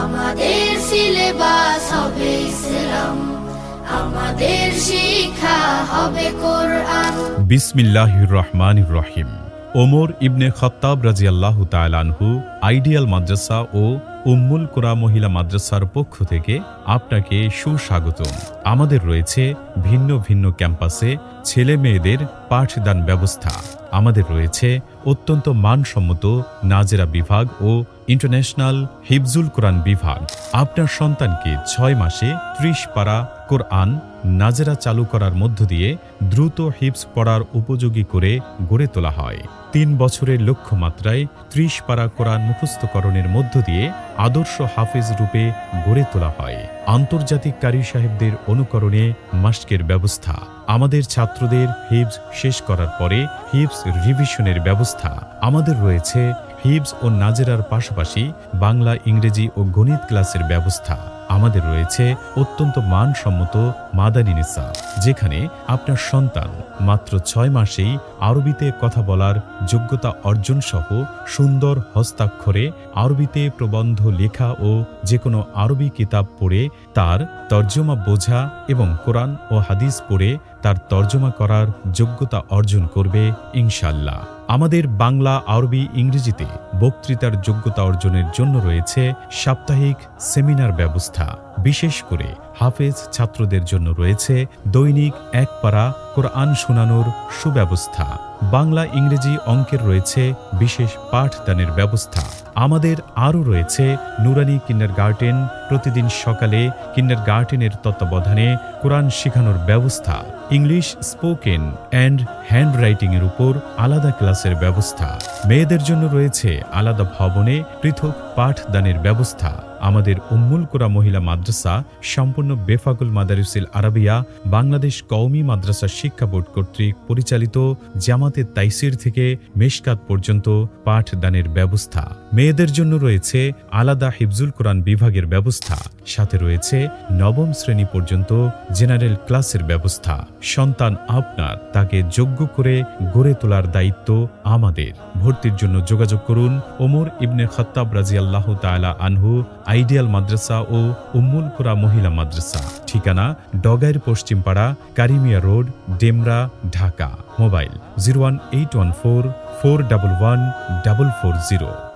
আমাদের সিলেবাস হবে ইসলাম, আমাদের শিক্ষা হবে কোরআন। বিসমিল্লাহির রহমানির রহিম। ওমর ইবনে খাত্তাব রাদিয়াল্লাহু তাআলা আনহু আইডিয়াল মাদ্রাসা ও উম্মুল কুরা মহিলা মাদ্রাসার পক্ষ থেকে আপনাকে সুস্বাগতম। আমাদের রয়েছে ভিন্ন ভিন্ন ক্যাম্পাসে ছেলে মেয়েদের পাঠদান ব্যবস্থা। আমাদের রয়েছে অত্যন্ত মানসম্মত নাজেরা বিভাগ ও ইন্টারন্যাশনাল হিফজুল কোরআন বিভাগ। আপনার সন্তানকে ৬ মাসে ৩০ পারা কোরআন নাজেরা চালু করার মধ্য দিয়ে দ্রুত হিফজ পড়ার উপযোগী করে গড়ে তোলা হয়। ৩ বছরের লক্ষ্যমাত্রায় ৩০ পারা কোরআন মুখস্থকরণের মধ্য দিয়ে আদর্শ হাফেজ রূপে গড়ে তোলা হয়। আন্তর্জাতিক কারি সাহেবদের অনুকরণে মাস্কের ব্যবস্থা। আমাদের ছাত্রদের হিফজ শেষ করার পরে হিফজ রিভিশনের ব্যবস্থা। আমাদের রয়েছে হিফজ ও নাজেরার পাশাপাশি বাংলা, ইংরেজি ও গণিত ক্লাসের ব্যবস্থা। আমাদের রয়েছে অত্যন্ত মানসম্মত মাদানী নিসাব, যেখানে আপনার সন্তান মাত্র ৬ মাসেই আরবিতে কথা বলার যোগ্যতা অর্জন সহ সুন্দর হস্তাক্ষরে আরবিতে প্রবন্ধ লেখা ও যে কোনো আরবি কিতাব পড়ে তার তর্জমা বোঝা এবং কোরআন ও হাদিস পড়ে তার তর্জমা করার যোগ্যতা অর্জন করবে ইনশাআল্লাহ। আমাদের বাংলা, আরবি, ইংরেজিতে বক্তৃতার যোগ্যতা অর্জনের জন্য রয়েছে সাপ্তাহিক সেমিনার ব্যবস্থা। বিশেষ করে হাফেজ ছাত্রদের জন্য রয়েছে দৈনিক ১ পারা কোরআন শোনানোর সুব্যবস্থা। বাংলা, ইংরেজি, অঙ্কের রয়েছে বিশেষ পাঠদানের ব্যবস্থা। আমাদের আরও রয়েছে নুরানি কিন্ডারগার্টেন। প্রতিদিন সকালে কিন্ডারগার্টেনের তত্ত্বাবধানে কোরআন শেখানোর ব্যবস্থা। ইংলিশ স্পোকেন অ্যান্ড হ্যান্ড রাইটিংয়ের উপর আলাদা ক্লাসের ব্যবস্থা। মেয়েদের জন্য রয়েছে আলাদা ভবনে পৃথক পাঠদানের ব্যবস্থা। আমাদের উম্মুল কুরা মহিলা মাদ্রাসা সম্পূর্ণ বেফাকুল মাদারিসুল আরাবিয়া বাংলাদেশ কওমি মাদ্রাসা শিক্ষা বোর্ড কর্তৃক পরিচালিত। জামাতে তাইসির থেকে মেশকাত পর্যন্ত পাঠদানের ব্যবস্থা। মেয়েদের জন্য রয়েছে আলাদা হিফজুল কোরআন বিভাগের ব্যবস্থা। সাথে রয়েছে নবম শ্রেণী পর্যন্ত জেনারেল ক্লাসের ব্যবস্থা। সন্তান আপনার, তাকে যোগ্য করে গড়ে তোলার দায়িত্ব আমাদের। ভর্তির জন্য যোগাযোগ করুন ওমর ইবনে খাত্তাব রাদিয়াল্লাহু তাআলা আনহু আইডিয়াল মাদ্রাসা ও উম্মুল কুরা মহিলা মাদ্রাসা। ঠিকানা ডগাইর পশ্চিমপাড়া, কারিমিয়া রোড, ডেমরা, ঢাকা। মোবাইল 01814 411 440।